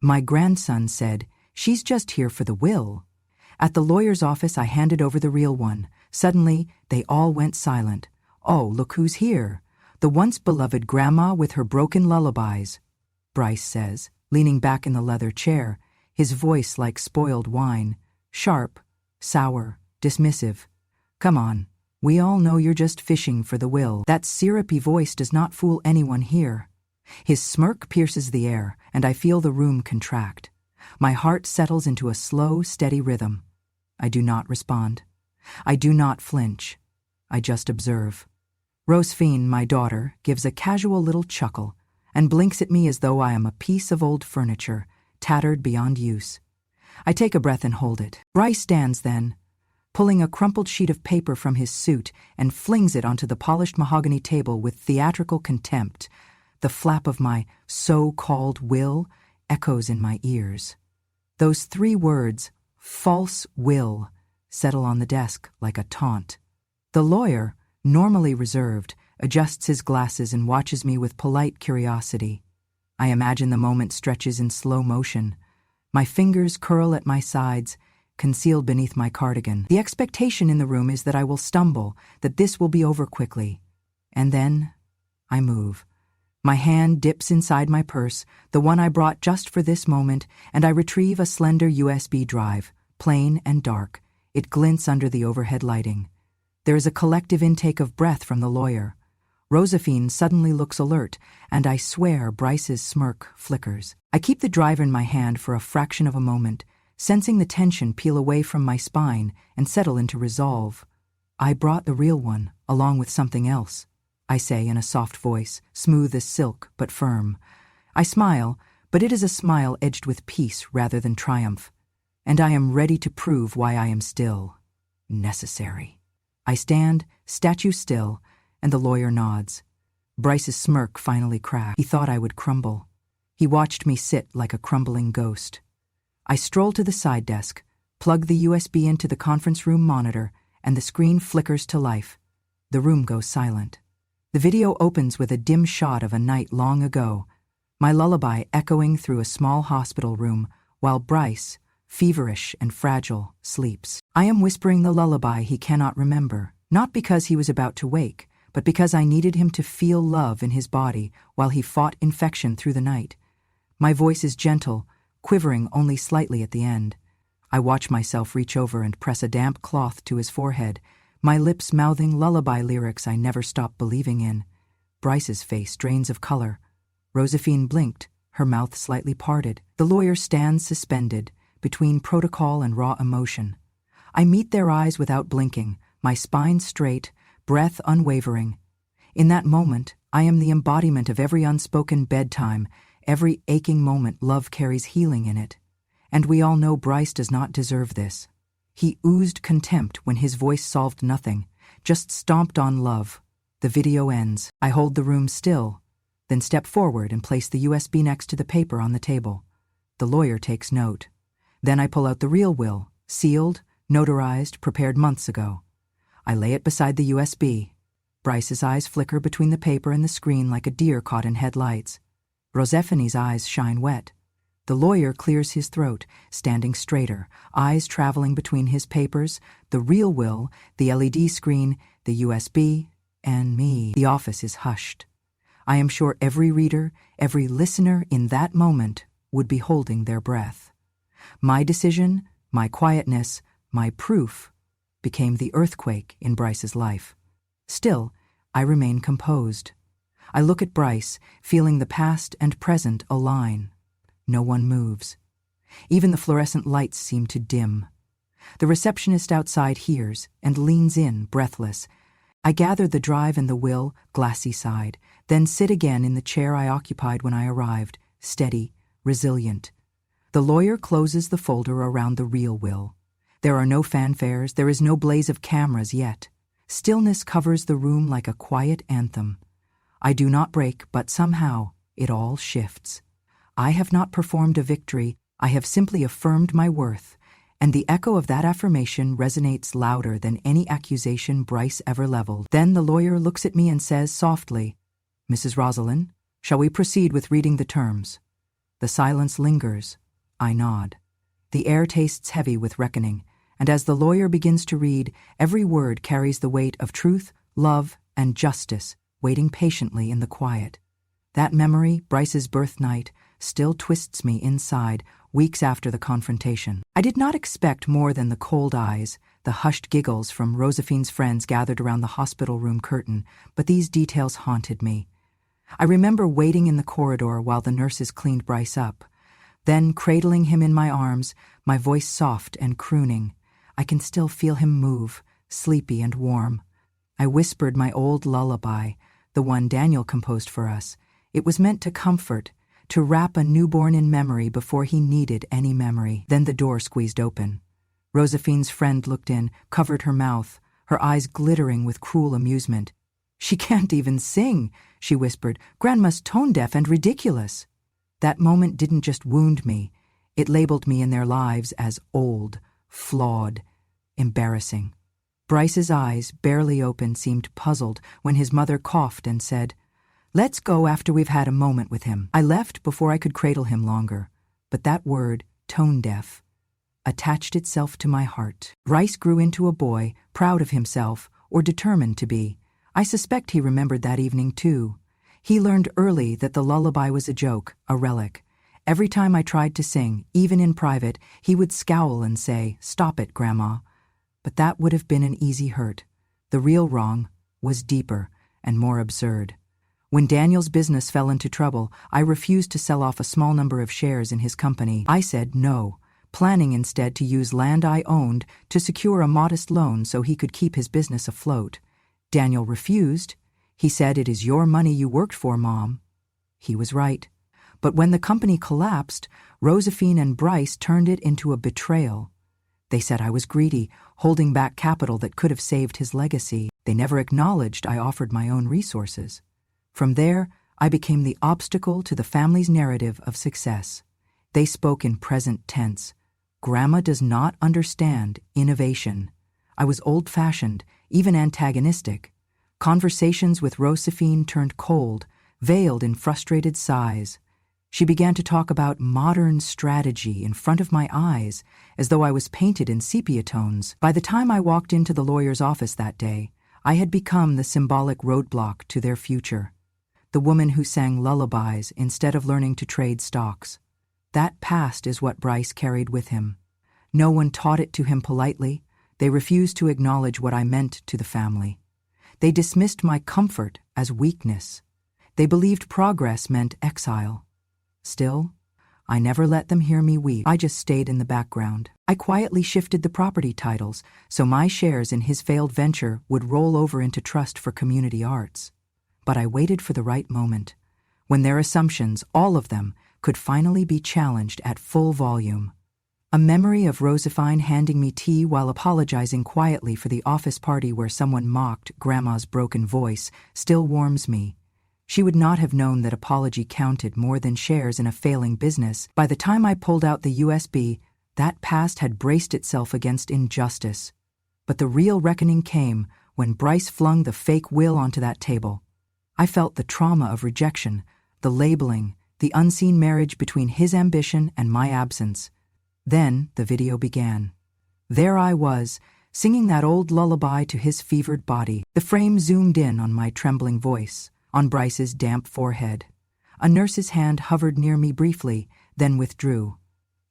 My grandson said, "She's just here for the will." At the lawyer's office, I handed over the real one. Suddenly, they all went silent. "Oh, look who's here. The once beloved grandma with her broken lullabies," Bryce says, leaning back in the leather chair, his voice like spoiled wine, sharp, sour, dismissive. "Come on, we all know you're just fishing for the will." That syrupy voice does not fool anyone here. His smirk pierces the air, and I feel the room contract. My heart settles into a slow, steady rhythm. I do not respond. I do not flinch. I just observe. Rosephine, my daughter, gives a casual little chuckle and blinks at me as though I am a piece of old furniture, tattered beyond use. I take a breath and hold it. Bryce stands then, pulling a crumpled sheet of paper from his suit and flings it onto the polished mahogany table with theatrical contempt. The flap of my so-called will echoes in my ears. Those 3 words, false will, settle on the desk like a taunt. The lawyer, normally reserved, adjusts his glasses and watches me with polite curiosity. I imagine the moment stretches in slow motion. My fingers curl at my sides, concealed beneath my cardigan. The expectation in the room is that I will stumble, that this will be over quickly. And then I move. My hand dips inside my purse, the one I brought just for this moment, and I retrieve a slender USB drive, plain and dark. It glints under the overhead lighting. There is a collective intake of breath from the lawyer. Rosephine suddenly looks alert, and I swear Bryce's smirk flickers. I keep the drive in my hand for a fraction of a moment, sensing the tension peel away from my spine and settle into resolve. "I brought the real one, along with something else," I say in a soft voice, smooth as silk but firm. I smile, but it is a smile edged with peace rather than triumph, and I am ready to prove why I am still necessary. I stand, statue still, and the lawyer nods. Bryce's smirk finally cracked. He thought I would crumble. He watched me sit like a crumbling ghost. I stroll to the side desk, plug the USB into the conference room monitor, and the screen flickers to life. The room goes silent. The video opens with a dim shot of a night long ago, my lullaby echoing through a small hospital room, while Bryce, feverish and fragile, sleeps. I am whispering the lullaby he cannot remember, not because he was about to wake, but because I needed him to feel love in his body while he fought infection through the night. My voice is gentle, quivering only slightly at the end. I watch myself reach over and press a damp cloth to his forehead, my lips mouthing lullaby lyrics I never stopped believing in. Bryce's face drains of color. Rosephine blinked, her mouth slightly parted. The lawyer stands suspended, between protocol and raw emotion. I meet their eyes without blinking, my spine straight, breath unwavering. In that moment, I am the embodiment of every unspoken bedtime, every aching moment love carries healing in it. And we all know Bryce does not deserve this. He oozed contempt when his voice solved nothing, just stomped on love. The video ends. I hold the room still, then step forward and place the USB next to the paper on the table. The lawyer takes note. Then I pull out the real will, sealed, notarized, prepared months ago. I lay it beside the USB. Bryce's eyes flicker between the paper and the screen like a deer caught in headlights. Rosephine's eyes shine wet. The lawyer clears his throat, standing straighter, eyes traveling between his papers, the real will, the LED screen, the USB, and me. The office is hushed. I am sure every reader, every listener in that moment would be holding their breath. My decision, my quietness, my proof became the earthquake in Bryce's life. Still, I remain composed. I look at Bryce, feeling the past and present align. No one moves. Even the fluorescent lights seem to dim. The receptionist outside hears and leans in, breathless. I gather the drive and the will, glassy side, then sit again in the chair I occupied when I arrived, steady, resilient. The lawyer closes the folder around the real will. There are no fanfares, there is no blaze of cameras yet. Stillness covers the room like a quiet anthem. I do not break, but somehow it all shifts. I have not performed a victory, I have simply affirmed my worth, and the echo of that affirmation resonates louder than any accusation Bryce ever leveled. Then the lawyer looks at me and says softly, "Mrs. Rosalind, shall we proceed with reading the terms?" The silence lingers. I nod. The air tastes heavy with reckoning, and as the lawyer begins to read, every word carries the weight of truth, love, and justice, waiting patiently in the quiet. That memory, Bryce's birth night, still twists me inside weeks after the confrontation. I did not expect more than the cold eyes, the hushed giggles from Josephine's friends gathered around the hospital room curtain, but these details haunted me. I remember waiting in the corridor while the nurses cleaned Bryce up, then cradling him in my arms, my voice soft and crooning. I can still feel him move, sleepy and warm. I whispered my old lullaby, the one Daniel composed for us. It was meant to comfort, to wrap a newborn in memory before he needed any memory. Then the door squeezed open. Josephine's friend looked in, covered her mouth, her eyes glittering with cruel amusement. "She can't even sing," she whispered. "Grandma's tone-deaf and ridiculous." That moment didn't just wound me. It labeled me in their lives as old, flawed, embarrassing. Bryce's eyes, barely open, seemed puzzled when his mother coughed and said, "Let's go after we've had a moment with him." I left before I could cradle him longer, but that word, tone-deaf, attached itself to my heart. Bryce grew into a boy, proud of himself, or determined to be. I suspect he remembered that evening too. He learned early that the lullaby was a joke, a relic. Every time I tried to sing, even in private, he would scowl and say, "Stop it, Grandma." But that would have been an easy hurt. The real wrong was deeper and more absurd. When Daniel's business fell into trouble, I refused to sell off a small number of shares in his company. I said no, planning instead to use land I owned to secure a modest loan so he could keep his business afloat. Daniel refused. He said, "It is your money you worked for, Mom." He was right. But when the company collapsed, Josephine and Bryce turned it into a betrayal. They said I was greedy, holding back capital that could have saved his legacy. They never acknowledged I offered my own resources. From there, I became the obstacle to the family's narrative of success. They spoke in present tense. Grandma does not understand innovation. I was old-fashioned, even antagonistic. Conversations with Josephine turned cold, veiled in frustrated sighs. She began to talk about modern strategy in front of my eyes, as though I was painted in sepia tones. By the time I walked into the lawyer's office that day, I had become the symbolic roadblock to their future. The woman who sang lullabies instead of learning to trade stocks. That past is what Bryce carried with him. No one taught it to him politely. They refused to acknowledge what I meant to the family. They dismissed my comfort as weakness. They believed progress meant exile. Still, I never let them hear me weep. I just stayed in the background. I quietly shifted the property titles so my shares in his failed venture would roll over into trust for community arts. But I waited for the right moment, when their assumptions, all of them, could finally be challenged at full volume. A memory of Josephine handing me tea while apologizing quietly for the office party where someone mocked Grandma's broken voice still warms me. She would not have known that apology counted more than shares in a failing business. By the time I pulled out the USB, that past had braced itself against injustice. But the real reckoning came when Bryce flung the fake will onto that table. I felt the trauma of rejection, the labeling, the unseen marriage between his ambition and my absence. Then the video began. There I was, singing that old lullaby to his fevered body. The frame zoomed in on my trembling voice, on Bryce's damp forehead. A nurse's hand hovered near me briefly, then withdrew.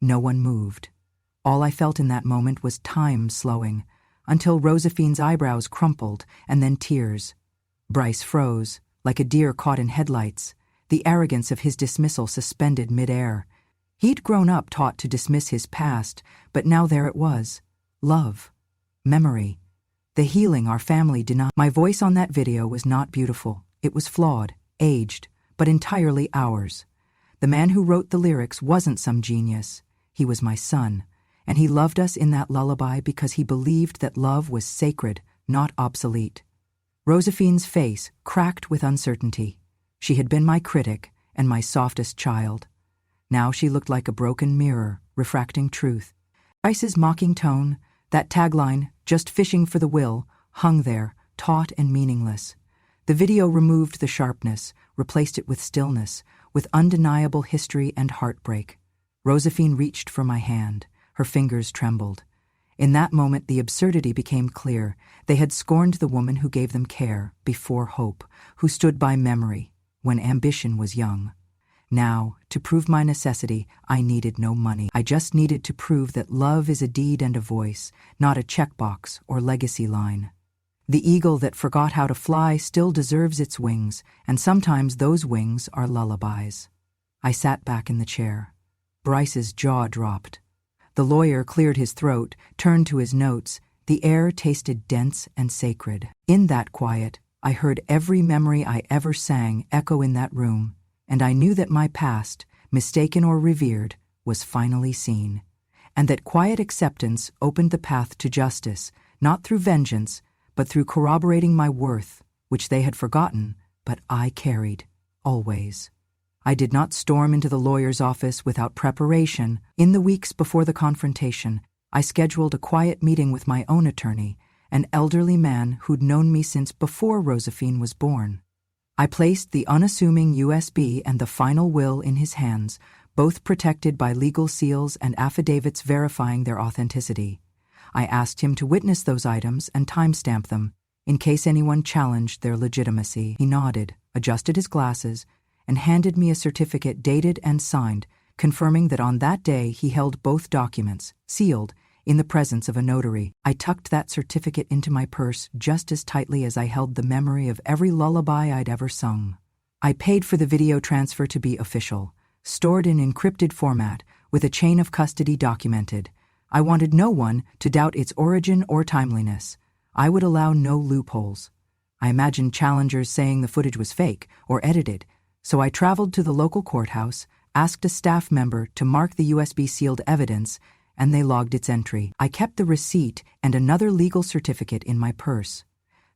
No one moved. All I felt in that moment was time slowing, until Josephine's eyebrows crumpled, and then tears. Bryce froze, like a deer caught in headlights, the arrogance of his dismissal suspended midair. He'd grown up taught to dismiss his past, but now there it was. Love. Memory. The healing our family denied. My voice on that video was not beautiful. It was flawed, aged, but entirely ours. The man who wrote the lyrics wasn't some genius. He was my son, and he loved us in that lullaby because he believed that love was sacred, not obsolete. Josephine's face cracked with uncertainty. She had been my critic and my softest child. Now she looked like a broken mirror, refracting truth. Bryce's mocking tone, that tagline, "just fishing for the will," hung there, taut and meaningless. The video removed the sharpness, replaced it with stillness, with undeniable history and heartbreak. Josephine reached for my hand. Her fingers trembled. In that moment, the absurdity became clear. They had scorned the woman who gave them care before hope, who stood by memory when ambition was young. Now, to prove my necessity, I needed no money. I just needed to prove that love is a deed and a voice, not a checkbox or legacy line. The eagle that forgot how to fly still deserves its wings, and sometimes those wings are lullabies. I sat back in the chair. Bryce's jaw dropped. The lawyer cleared his throat, turned to his notes. The air tasted dense and sacred. In that quiet, I heard every memory I ever sang echo in that room, and I knew that my past, mistaken or revered, was finally seen, and that quiet acceptance opened the path to justice, not through vengeance, but through corroborating my worth, which they had forgotten, but I carried, always. I did not storm into the lawyer's office without preparation. In the weeks before the confrontation, I scheduled a quiet meeting with my own attorney, an elderly man who'd known me since before Josephine was born. I placed the unassuming USB and the final will in his hands, both protected by legal seals and affidavits verifying their authenticity. I asked him to witness those items and timestamp them, in case anyone challenged their legitimacy. He nodded, adjusted his glasses, and handed me a certificate dated and signed, confirming that on that day he held both documents, sealed, in the presence of a notary. I tucked that certificate into my purse just as tightly as I held the memory of every lullaby I'd ever sung. I paid for the video transfer to be official, stored in encrypted format, with a chain of custody documented. I wanted no one to doubt its origin or timeliness. I would allow no loopholes. I imagined challengers saying the footage was fake or edited, so I traveled to the local courthouse, asked a staff member to mark the USB-sealed evidence, and they logged its entry. I kept the receipt and another legal certificate in my purse.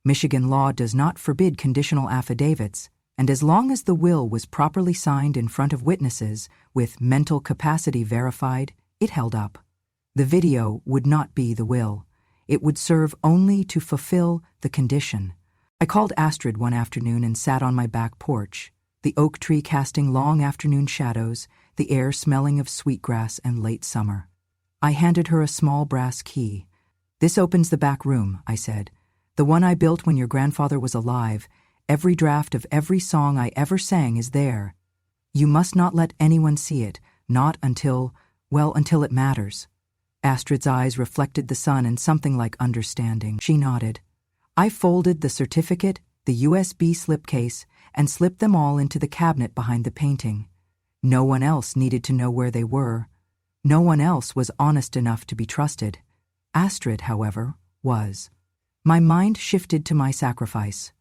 Michigan law does not forbid conditional affidavits, and as long as the will was properly signed in front of witnesses, with mental capacity verified, it held up. The video would not be the will. It would serve only to fulfill the condition. I called Astrid one afternoon and sat on my back porch, the oak tree casting long afternoon shadows, the air smelling of sweetgrass and late summer. I handed her a small brass key. "This opens the back room," I said. "The one I built when your grandfather was alive. Every draft of every song I ever sang is there. You must not let anyone see it, not until it matters." Astrid's eyes reflected the sun and something like understanding. She nodded. I folded the certificate, the USB slipcase, and slipped them all into the cabinet behind the painting. No one else needed to know where they were. No one else was honest enough to be trusted. Astrid, however, was. My mind shifted to my sacrifice.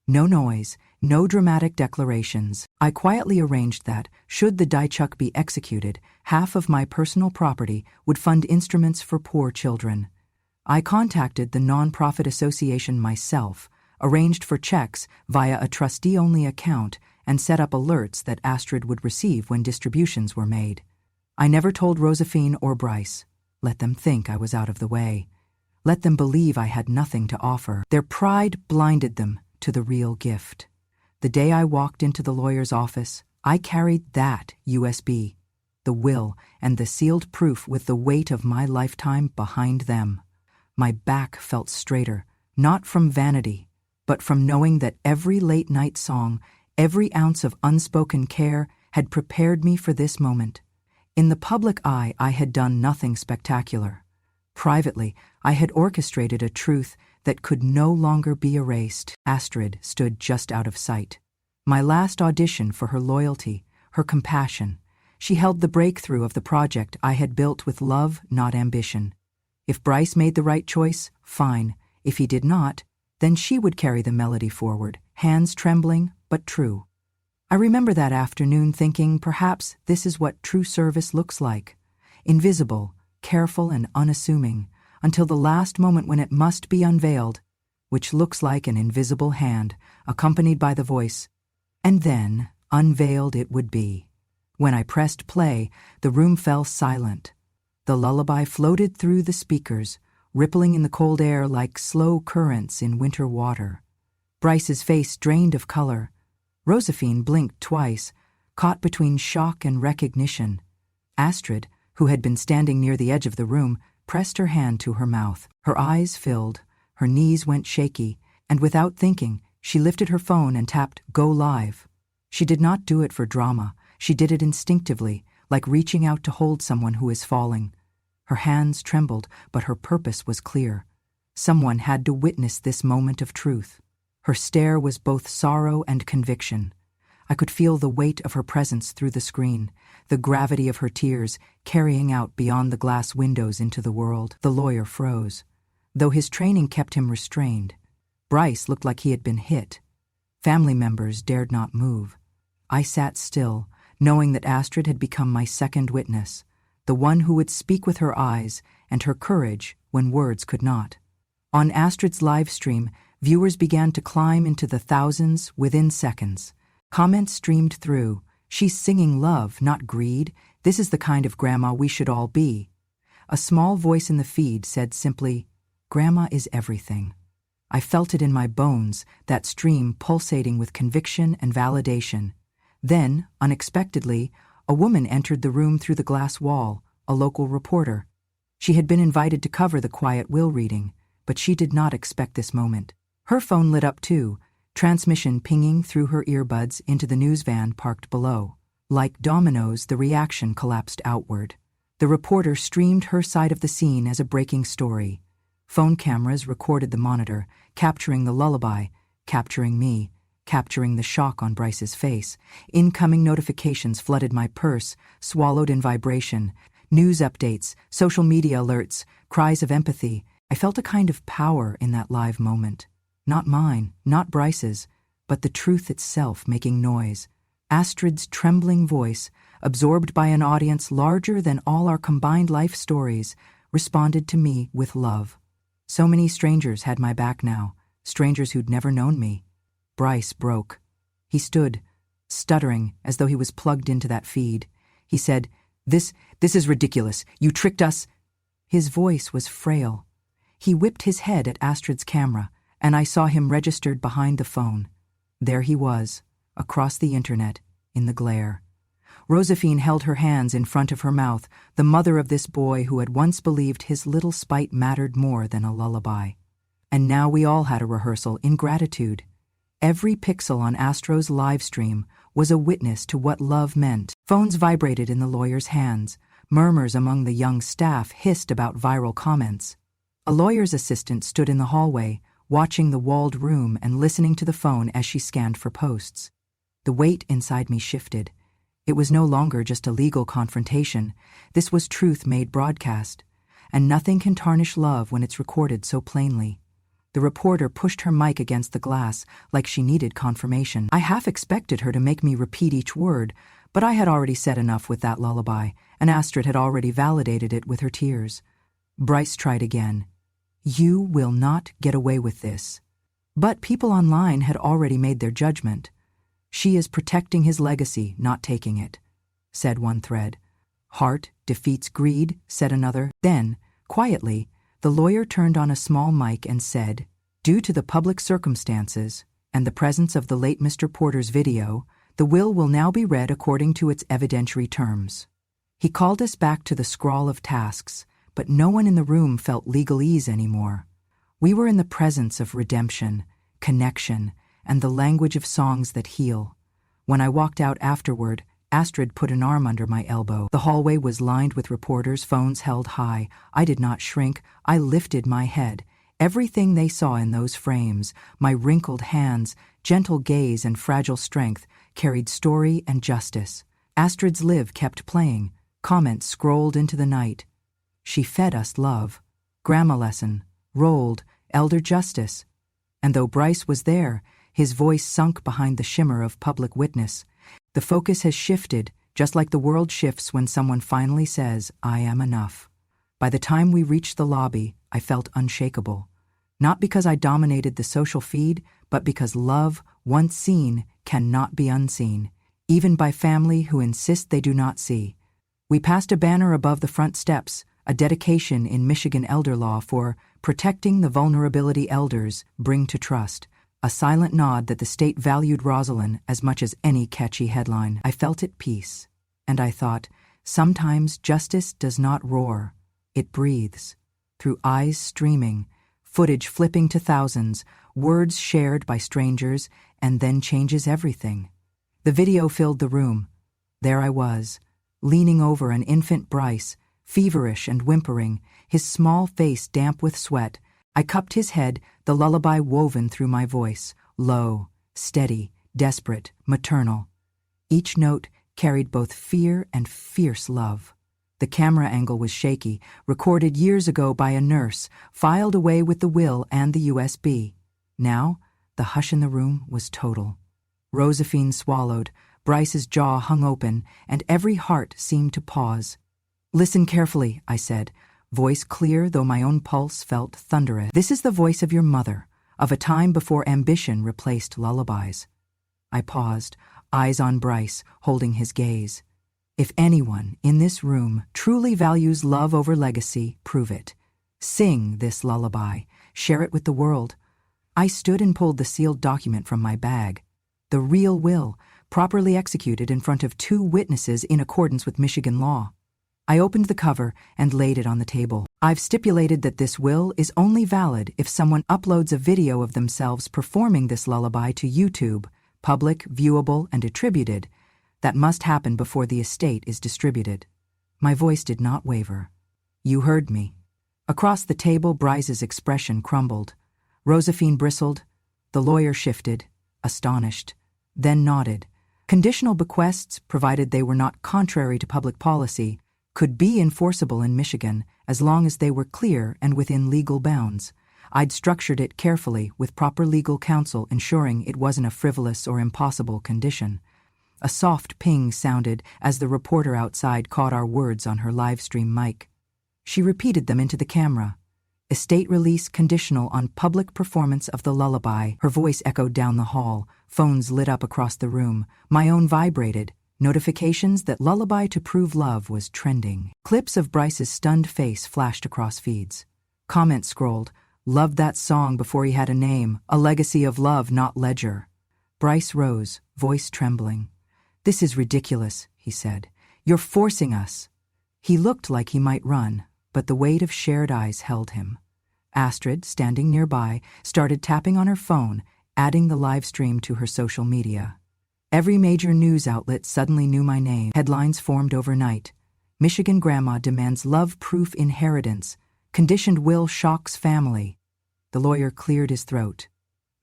No noise, no dramatic declarations. I quietly arranged that, should the diechuck be executed, half of my personal property would fund instruments for poor children. I contacted the nonprofit association myself, arranged for checks via a trustee-only account, and set up alerts that Astrid would receive when distributions were made. I never told Josephine or Bryce. Let them think I was out of the way. Let them believe I had nothing to offer. Their pride blinded them to the real gift. The day I walked into the lawyer's office, I carried that USB, the will, and the sealed proof with the weight of my lifetime behind them. My back felt straighter, not from vanity, but from knowing that every late-night song, every ounce of unspoken care had prepared me for this moment. In the public eye, I had done nothing spectacular. Privately, I had orchestrated a truth that could no longer be erased. Astrid stood just out of sight. My last audition for her loyalty, her compassion. She held the breakthrough of the project I had built with love, not ambition. If Bryce made the right choice, fine. If he did not, then she would carry the melody forward, hands trembling, but true. I remember that afternoon thinking perhaps this is what true service looks like. Invisible, careful and unassuming, until the last moment when it must be unveiled, which looks like an invisible hand, accompanied by the voice. And then, unveiled it would be. When I pressed play, the room fell silent. The lullaby floated through the speakers, rippling in the cold air like slow currents in winter water. Bryce's face drained of color. Josephine blinked twice, caught between shock and recognition. Astrid, who had been standing near the edge of the room, pressed her hand to her mouth. Her eyes filled, her knees went shaky, and without thinking, she lifted her phone and tapped "Go Live." She did not do it for drama. She did it instinctively, like reaching out to hold someone who is falling. Her hands trembled, but her purpose was clear. Someone had to witness this moment of truth. Her stare was both sorrow and conviction. I could feel the weight of her presence through the screen, the gravity of her tears carrying out beyond the glass windows into the world. The lawyer froze. Though his training kept him restrained, Bryce looked like he had been hit. Family members dared not move. I sat still, knowing that Astrid had become my second witness, the one who would speak with her eyes and her courage when words could not. On Astrid's live stream, viewers began to climb into the thousands within seconds. Comments streamed through. "She's singing love, not greed. This is the kind of grandma we should all be." A small voice in the feed said simply, "Grandma is everything." I felt it in my bones, that stream pulsating with conviction and validation. Then, unexpectedly, a woman entered the room through the glass wall, a local reporter. She had been invited to cover the Quiet Will reading, but she did not expect this moment. Her phone lit up too, transmission pinging through her earbuds into the news van parked below. Like dominoes, the reaction collapsed outward. The reporter streamed her side of the scene as a breaking story. Phone cameras recorded the monitor, capturing the lullaby, capturing me, capturing the shock on Bryce's face. Incoming notifications flooded my purse, swallowed in vibration. News updates, social media alerts, cries of empathy. I felt a kind of power in that live moment. Not mine, not Bryce's, but the truth itself making noise. Astrid's trembling voice, absorbed by an audience larger than all our combined life stories, responded to me with love. So many strangers had my back now, strangers who'd never known me. Bryce broke. He stood, stuttering as though he was plugged into that feed. He said, This is ridiculous. You tricked us." His voice was frail. He whipped his head at Astrid's camera, and I saw him registered behind the phone. There he was, across the internet, in the glare. Josephine held her hands in front of her mouth, the mother of this boy who had once believed his little spite mattered more than a lullaby. And now we all had a rehearsal in gratitude. Every pixel on Astro's live stream was a witness to what love meant. Phones vibrated in the lawyer's hands. Murmurs among the young staff hissed about viral comments. A lawyer's assistant stood in the hallway, watching the walled room and listening to the phone as she scanned for posts. The weight inside me shifted. It was no longer just a legal confrontation. This was truth made broadcast. And nothing can tarnish love when it's recorded so plainly. The reporter pushed her mic against the glass like she needed confirmation. I half expected her to make me repeat each word, but I had already said enough with that lullaby, and Astrid had already validated it with her tears. Bryce tried again. "You will not get away with this." But people online had already made their judgment. "She is protecting his legacy, not taking it," said one thread. "Heart defeats greed," said another. Then, quietly, the lawyer turned on a small mic and said, "Due to the public circumstances and the presence of the late Mr. Porter's video, the will now be read according to its evidentiary terms." He called us back to the scrawl of tasks, but no one in the room felt legalese anymore. We were in the presence of redemption, connection, and the language of songs that heal. When I walked out afterward, Astrid put an arm under my elbow. The hallway was lined with reporters, phones held high. I did not shrink. I lifted my head. Everything they saw in those frames, my wrinkled hands, gentle gaze, and fragile strength, carried story and justice. Astrid's Live kept playing. Comments scrolled into the night. She fed us love. Grandma lesson. Rolled. Elder justice. And though Bryce was there, his voice sunk behind the shimmer of public witness. The focus has shifted, just like the world shifts when someone finally says, "I am enough." By the time we reached the lobby, I felt unshakable. Not because I dominated the social feed, but because love, once seen, cannot be unseen, even by family who insist they do not see. We passed a banner above the front steps, a dedication in Michigan elder law for protecting the vulnerability elders bring to trust. a silent nod that the state valued Rosalind as much as any catchy headline. I felt at peace, and I thought, sometimes justice does not roar, it breathes. Through eyes streaming, footage flipping to thousands, words shared by strangers, and then changes everything. The video filled the room. There I was, leaning over an infant Bryce, feverish and whimpering, his small face damp with sweat. I cupped his head, the lullaby woven through my voice, low, steady, desperate, maternal. Each note carried both fear and fierce love. The camera angle was shaky, recorded years ago by a nurse, filed away with the will and the USB. Now, the hush in the room was total. Josephine swallowed, Bryce's jaw hung open, and every heart seemed to pause. "Listen carefully," I said, voice clear though my own pulse felt thunderous. "This is the voice of your mother, of a time before ambition replaced lullabies." I paused, eyes on Bryce, holding his gaze. If anyone in this room truly values love over legacy, prove it. Sing this lullaby, share it with the world. I stood and pulled the sealed document from my bag. The real will, properly executed in front of 2 witnesses in accordance with Michigan law. I opened the cover and laid it on the table. I've stipulated that this will is only valid if someone uploads a video of themselves performing this lullaby to YouTube, public, viewable, and attributed. That must happen before the estate is distributed. My voice did not waver. You heard me. Across the table, Bryce's expression crumbled. Josephine bristled. The lawyer shifted, astonished, then nodded. Conditional bequests, provided they were not contrary to public policy, could be enforceable in Michigan as long as they were clear and within legal bounds. I'd structured it carefully with proper legal counsel, ensuring it wasn't a frivolous or impossible condition. A soft ping sounded as the reporter outside caught our words on her live stream mic. She repeated them into the camera. Estate release conditional on public performance of the lullaby. Her voice echoed down the hall. Phones lit up across the room. My own vibrated. Notifications that Lullaby to Prove Love was trending. Clips of Bryce's stunned face flashed across feeds. Comments scrolled. Loved that song before he had a name. A legacy of love, not ledger. Bryce rose, voice trembling. "This is ridiculous," he said. "You're forcing us." He looked like he might run, but the weight of shared eyes held him. Astrid, standing nearby, started tapping on her phone, adding the live stream to her social media. Every major news outlet suddenly knew my name. Headlines formed overnight. Michigan grandma demands love-proof inheritance. Conditioned will shocks family. The lawyer cleared his throat.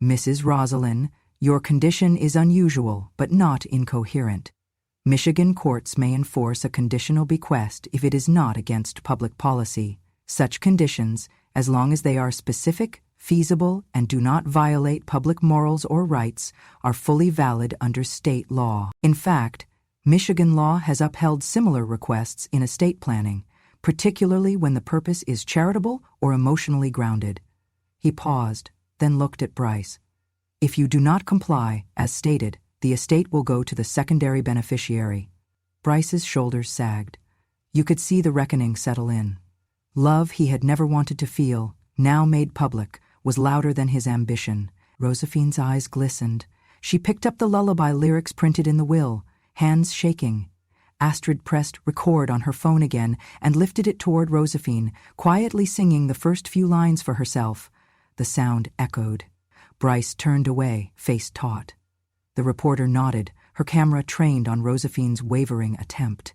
"Mrs. Rosalind, your condition is unusual, but not incoherent. Michigan courts may enforce a conditional bequest if it is not against public policy. Such conditions, as long as they are specific, feasible, and do not violate public morals or rights, are fully valid under state law. In fact, Michigan law has upheld similar requests in estate planning, particularly when the purpose is charitable or emotionally grounded." He paused, then looked at Bryce. "If you do not comply, as stated, the estate will go to the secondary beneficiary." Bryce's shoulders sagged. You could see the reckoning settle in. Love he had never wanted to feel, now made public, was louder than his ambition. Josephine's eyes glistened. She picked up the lullaby lyrics printed in the will, hands shaking. Astrid pressed record on her phone again and lifted it toward Josephine, quietly singing the first few lines for herself. The sound echoed. Bryce turned away, face taut. The reporter nodded, her camera trained on Josephine's wavering attempt.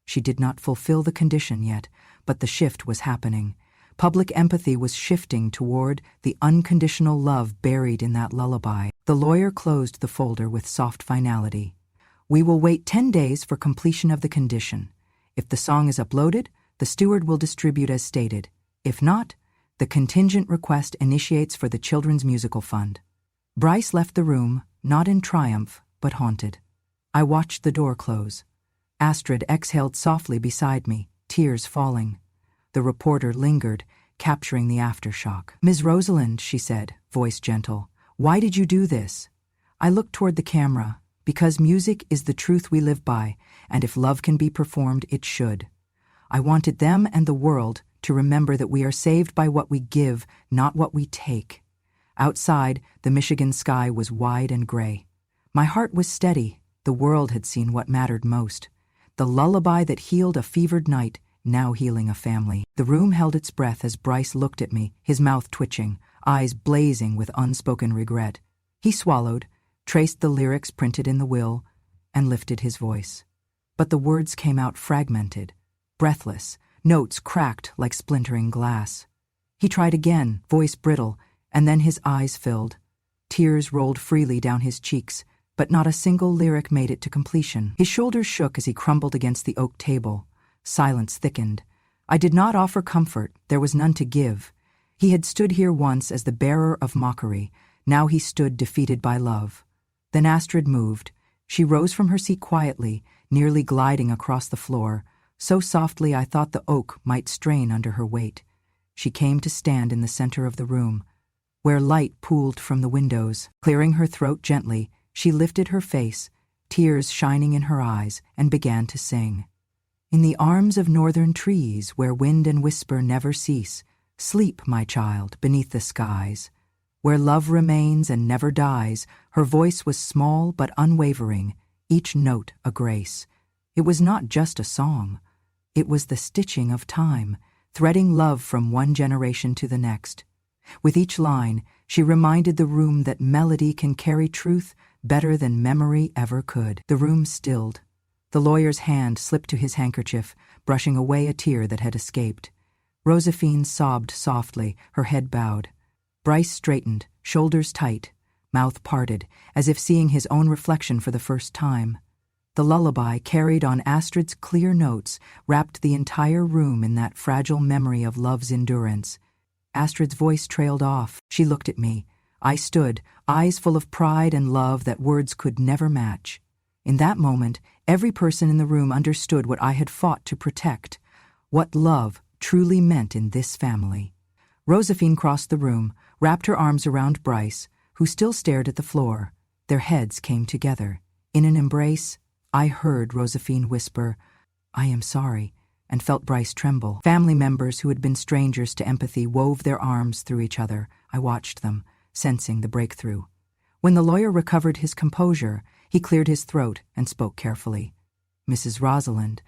She did not fulfill the condition yet, but the shift was happening. Public empathy was shifting toward the unconditional love buried in that lullaby. The lawyer closed the folder with soft finality. "We will wait 10 days for completion of the condition. If the song is uploaded, the steward will distribute as stated. If not, the contingent request initiates for the Children's Musical Fund." Bryce left the room, not in triumph, but haunted. I watched the door close. Astrid exhaled softly beside me, tears falling. The reporter lingered, capturing the aftershock. "Ms. Rosalind," she said, voice gentle, "why did you do this?" I looked toward the camera. "Because music is the truth we live by, and if love can be performed, it should. I wanted them and the world to remember that we are saved by what we give, not what we take." Outside, the Michigan sky was wide and gray. My heart was steady. The world had seen what mattered most. The lullaby that healed a fevered night, now healing a family. The room held its breath as Bryce looked at me, his mouth twitching, eyes blazing with unspoken regret. He swallowed, traced the lyrics printed in the will, and lifted his voice. But the words came out fragmented, breathless, notes cracked like splintering glass. He tried again, voice brittle, and then his eyes filled. Tears rolled freely down his cheeks, but not a single lyric made it to completion. His shoulders shook as he crumbled against the oak table. Silence thickened. I did not offer comfort, there was none to give. He had stood here once as the bearer of mockery, now he stood defeated by love. Then Astrid moved. She rose from her seat quietly, nearly gliding across the floor, so softly I thought the oak might strain under her weight. She came to stand in the center of the room, where light pooled from the windows. Clearing her throat gently, she lifted her face, tears shining in her eyes, and began to sing. In the arms of northern trees, where wind and whisper never cease, sleep, my child, beneath the skies. Where love remains and never dies, her voice was small but unwavering, each note a grace. It was not just a song. It was the stitching of time, threading love from one generation to the next. With each line, she reminded the room that melody can carry truth better than memory ever could. The room stilled. The lawyer's hand slipped to his handkerchief, brushing away a tear that had escaped. Josephine sobbed softly, her head bowed. Bryce straightened, shoulders tight, mouth parted, as if seeing his own reflection for the first time. The lullaby, carried on Astrid's clear notes, wrapped the entire room in that fragile memory of love's endurance. Astrid's voice trailed off. She looked at me. I stood, eyes full of pride and love that words could never match. In that moment, every person in the room understood what I had fought to protect, what love truly meant in this family. Josephine crossed the room, wrapped her arms around Bryce, who still stared at the floor. Their heads came together. In an embrace, I heard Josephine whisper, "I am sorry," and felt Bryce tremble. Family members who had been strangers to empathy wove their arms through each other. I watched them, sensing the breakthrough. When the lawyer recovered his composure, he cleared his throat and spoke carefully. "Mrs. Rosalind,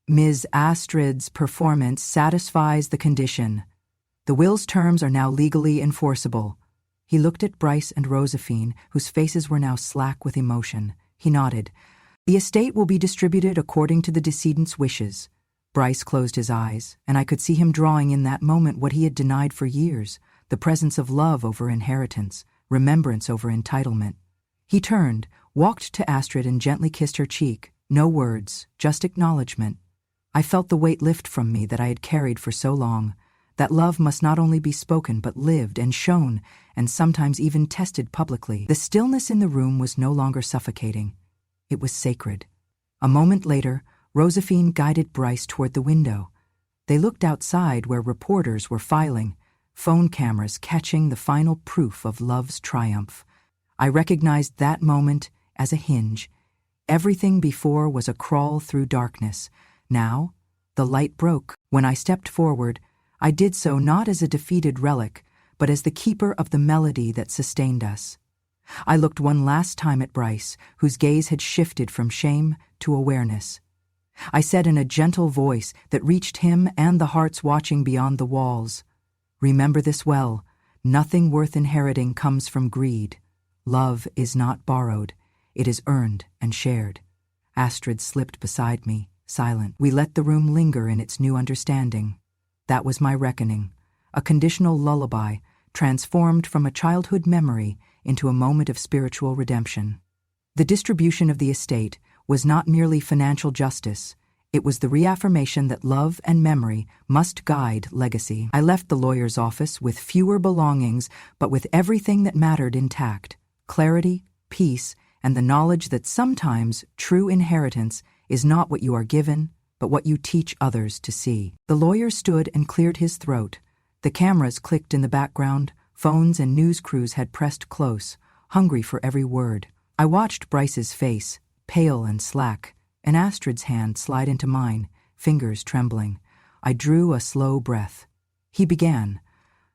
Ms. Astrid's performance satisfies the condition. The will's terms are now legally enforceable." He looked at Bryce and Josephine, whose faces were now slack with emotion. He nodded. "The estate will be distributed according to the decedent's wishes." Bryce closed his eyes, and I could see him drawing in that moment what he had denied for years, the presence of love over inheritance, remembrance over entitlement. He turned, walked to Astrid and gently kissed her cheek. No words, just acknowledgement. I felt the weight lift from me that I had carried for so long, that love must not only be spoken but lived and shown, and sometimes even tested publicly. The stillness in the room was no longer suffocating. It was sacred. A moment later, Josephine guided Bryce toward the window. They looked outside where reporters were filing, phone cameras catching the final proof of love's triumph. I recognized that moment as a hinge. Everything before was a crawl through darkness. Now, the light broke. When I stepped forward, I did so not as a defeated relic, but as the keeper of the melody that sustained us. I looked one last time at Bryce, whose gaze had shifted from shame to awareness. I said in a gentle voice that reached him and the hearts watching beyond the walls, "Remember this well. Nothing worth inheriting comes from greed. Love is not borrowed. It is earned and shared." Astrid slipped beside me, silent. We let the room linger in its new understanding. That was my reckoning, a conditional lullaby, transformed from a childhood memory into a moment of spiritual redemption. The distribution of the estate was not merely financial justice. It was the reaffirmation that love and memory must guide legacy. I left the lawyer's office with fewer belongings, but with everything that mattered intact: clarity, peace, and the knowledge that sometimes true inheritance is not what you are given, but what you teach others to see. The lawyer stood and cleared his throat. The cameras clicked in the background. Phones and news crews had pressed close, hungry for every word. I watched Bryce's face, pale and slack, and Astrid's hand slide into mine, fingers trembling. I drew a slow breath. He began,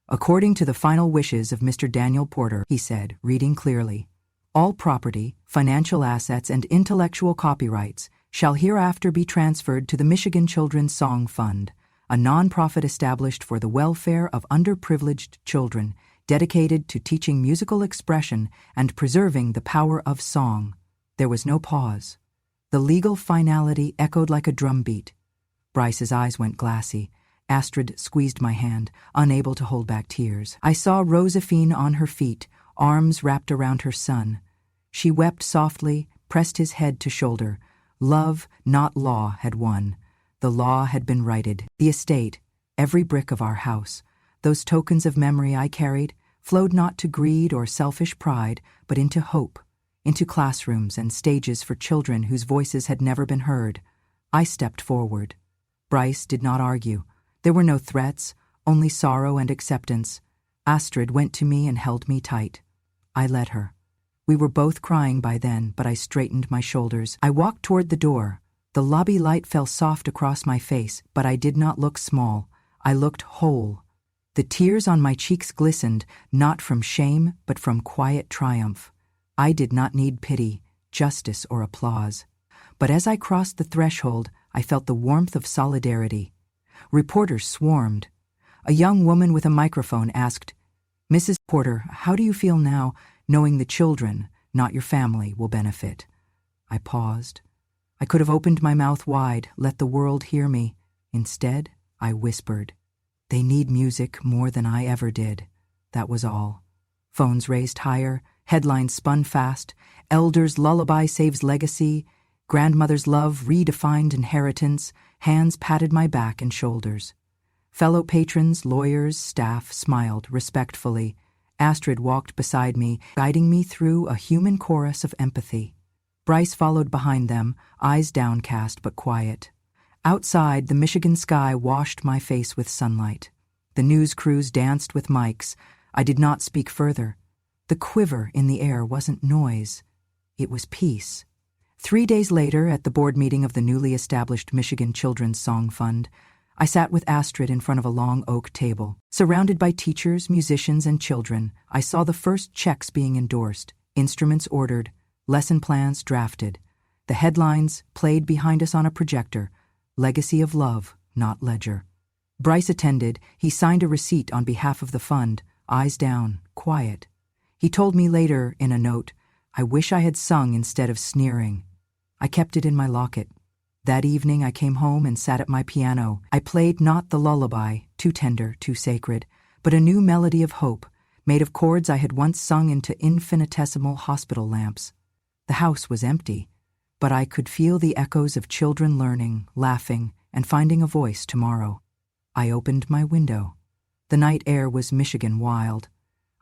According to the final wishes of Mr. Daniel Porter, he said, reading clearly, all property, financial assets, and intellectual copyrights shall hereafter be transferred to the Michigan Children's Song Fund, a nonprofit established for the welfare of underprivileged children, dedicated to teaching musical expression and preserving the power of song. There was no pause. The legal finality echoed like a drumbeat. Bryce's eyes went glassy. Astrid squeezed my hand, unable to hold back tears. I saw Josephine on her feet, arms wrapped around her son. She wept softly, pressed his head to shoulder. Love, not law, had won. The law had been righted. The estate, every brick of our house, those tokens of memory I carried, flowed not to greed or selfish pride, but into hope, into classrooms and stages for children whose voices had never been heard. I stepped forward. Bryce did not argue. There were no threats, only sorrow and acceptance. Astrid went to me and held me tight. I let her. We were both crying by then, but I straightened my shoulders. I walked toward the door. The lobby light fell soft across my face, but I did not look small. I looked whole. The tears on my cheeks glistened, not from shame, but from quiet triumph. I did not need pity, justice, or applause. But as I crossed the threshold, I felt the warmth of solidarity. Reporters swarmed. A young woman with a microphone asked, "Mrs. Porter, how do you feel now, knowing the children, not your family, will benefit?" I paused. I could have opened my mouth wide, let the world hear me. Instead, I whispered, "They need music more than I ever did." That was all. Phones raised higher, headlines spun fast, Elders' Lullaby Saves Legacy, Grandmother's Love Redefined Inheritance. Hands patted my back and shoulders. Fellow patrons, lawyers, staff smiled respectfully. Astrid walked beside me, guiding me through a human chorus of empathy. Bryce followed behind them, eyes downcast but quiet. Outside, the Michigan sky washed my face with sunlight. The news crews danced with mics. I did not speak further. The quiver in the air wasn't noise. It was peace. 3 days later, at the board meeting of the newly established Michigan Children's Song Fund, I sat with Astrid in front of a long oak table. Surrounded by teachers, musicians, and children, I saw the first checks being endorsed, instruments ordered, lesson plans drafted. The headlines played behind us on a projector, Legacy of Love, not Ledger. Bryce attended. He signed a receipt on behalf of the fund, eyes down, quiet. He told me later, in a note, "I wish I had sung instead of sneering." I kept it in my locket. That evening I came home and sat at my piano. I played not the lullaby, too tender, too sacred, but a new melody of hope, made of chords I had once sung into infinitesimal hospital lamps. The house was empty, but I could feel the echoes of children learning, laughing, and finding a voice tomorrow. I opened my window. The night air was Michigan wild,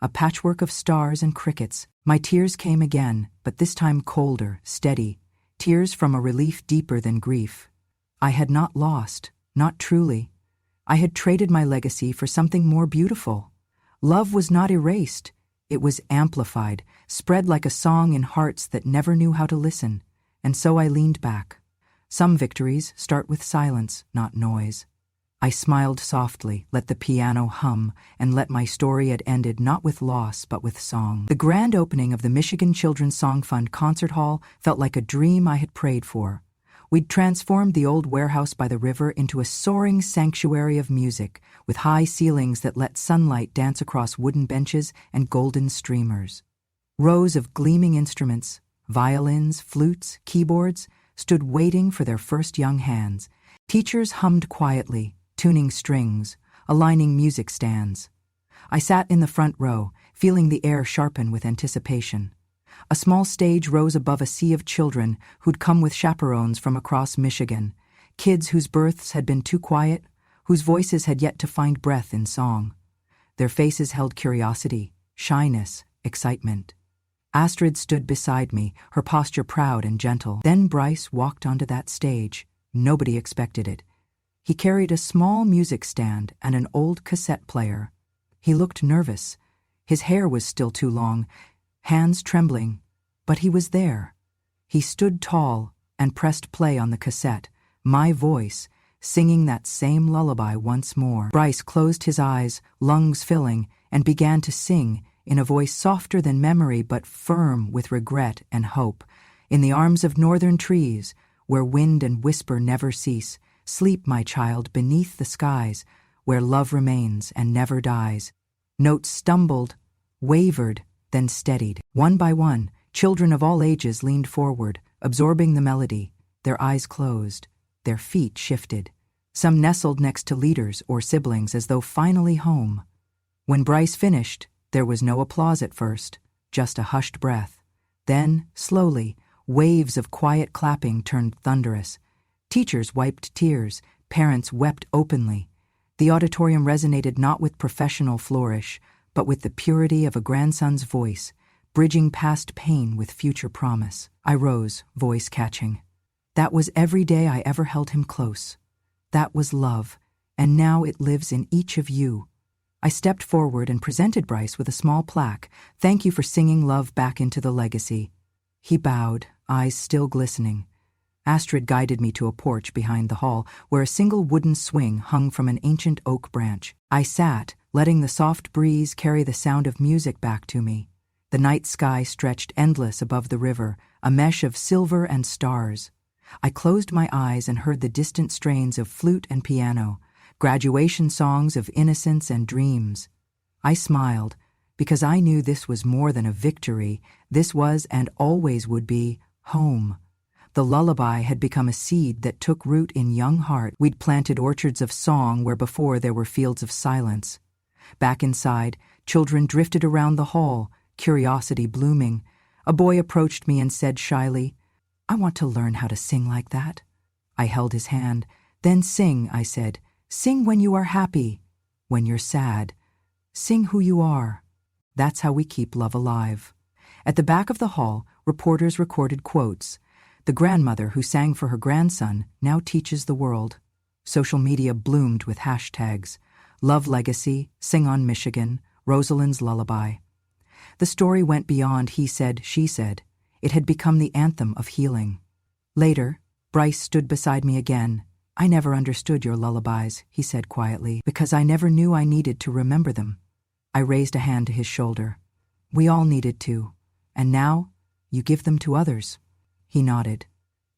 a patchwork of stars and crickets. My tears came again, but this time colder, steady, tears from a relief deeper than grief. I had not lost, not truly. I had traded my legacy for something more beautiful. Love was not erased. It was amplified, spread like a song in hearts that never knew how to listen. And so I leaned back. Some victories start with silence, not noise. I smiled softly, let the piano hum, and let my story had ended not with loss but with song. The grand opening of the Michigan Children's Song Fund Concert Hall felt like a dream I had prayed for. We'd transformed the old warehouse by the river into a soaring sanctuary of music, with high ceilings that let sunlight dance across wooden benches and golden streamers. Rows of gleaming instruments, violins, flutes, keyboards, stood waiting for their first young hands. Teachers hummed quietly, tuning strings, aligning music stands. I sat in the front row, feeling the air sharpen with anticipation. A small stage rose above a sea of children who'd come with chaperones from across Michigan, kids whose births had been too quiet, whose voices had yet to find breath in song. Their faces held curiosity, shyness, excitement. Astrid stood beside me, her posture proud and gentle. Then Bryce walked onto that stage. Nobody expected it. He carried a small music stand and an old cassette player. He looked nervous. His hair was still too long, hands trembling, but he was there. He stood tall and pressed play on the cassette, my voice, singing that same lullaby once more. Bryce closed his eyes, lungs filling, and began to sing, in a voice softer than memory but firm with regret and hope. In the arms of northern trees, where wind and whisper never cease, sleep, my child, beneath the skies, where love remains and never dies. Notes stumbled, wavered, then steadied. One by one, children of all ages leaned forward, absorbing the melody, their eyes closed, their feet shifted. Some nestled next to leaders or siblings as though finally home. When Bryce finished, there was no applause at first, just a hushed breath. Then, slowly, waves of quiet clapping turned thunderous. Teachers wiped tears, parents wept openly. The auditorium resonated not with professional flourish, but with the purity of a grandson's voice, bridging past pain with future promise. I rose, voice catching. That was every day I ever held him close. That was love, and now it lives in each of you. I stepped forward and presented Bryce with a small plaque. Thank you for singing love back into the legacy. He bowed, eyes still glistening. Astrid guided me to a porch behind the hall where a single wooden swing hung from an ancient oak branch. I sat, letting the soft breeze carry the sound of music back to me. The night sky stretched endless above the river, a mesh of silver and stars. I closed my eyes and heard the distant strains of flute and piano, graduation songs of innocence and dreams. I smiled, because I knew this was more than a victory. This was, and always would be, home. The lullaby had become a seed that took root in young heart. We'd planted orchards of song where before there were fields of silence. Back inside, children drifted around the hall, curiosity blooming. A boy approached me and said shyly, I want to learn how to sing like that. I held his hand. Then sing, I said. Sing when you are happy, when you're sad. Sing who you are. That's how we keep love alive. At the back of the hall, reporters recorded quotes. The grandmother who sang for her grandson now teaches the world. Social media bloomed with hashtags. Love Legacy, Sing on Michigan, Rosalind's Lullaby. The story went beyond he said, she said. It had become the anthem of healing. Later, Bryce stood beside me again. I never understood your lullabies, he said quietly, because I never knew I needed to remember them. I raised a hand to his shoulder. We all needed to. And now, you give them to others. He nodded.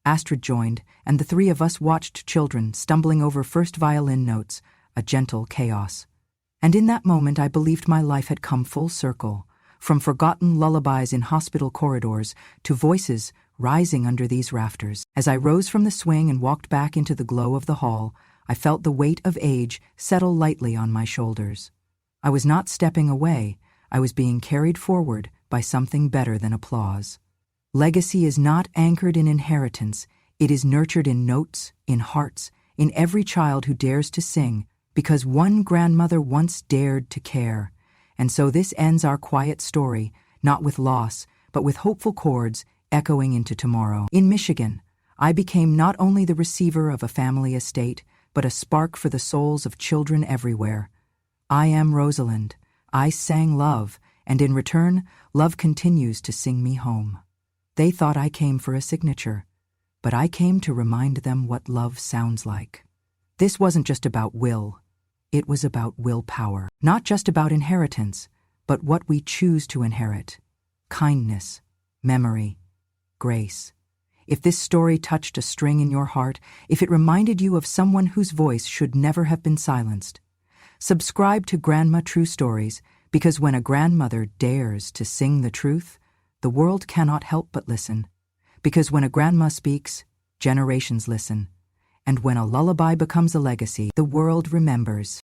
Astrid joined, and the three of us watched children stumbling over first violin notes, a gentle chaos. And in that moment I believed my life had come full circle, from forgotten lullabies in hospital corridors to voices rising under these rafters. As I rose from the swing and walked back into the glow of the hall, I felt the weight of age settle lightly on my shoulders. I was not stepping away, I was being carried forward by something better than applause. Legacy is not anchored in inheritance, it is nurtured in notes, in hearts, in every child who dares to sing, because one grandmother once dared to care. And so this ends our quiet story, not with loss, but with hopeful chords echoing into tomorrow. In Michigan, I became not only the receiver of a family estate, but a spark for the souls of children everywhere. I am Rosalind. I sang love, and in return, love continues to sing me home. They thought I came for a signature, but I came to remind them what love sounds like. This wasn't just about will. It was about willpower. Not just about inheritance, but what we choose to inherit. Kindness, memory, grace. If this story touched a string in your heart, if it reminded you of someone whose voice should never have been silenced, subscribe to Grandma True Stories, because when a grandmother dares to sing the truth, the world cannot help but listen. Because when a grandma speaks, generations listen. And when a lullaby becomes a legacy, the world remembers.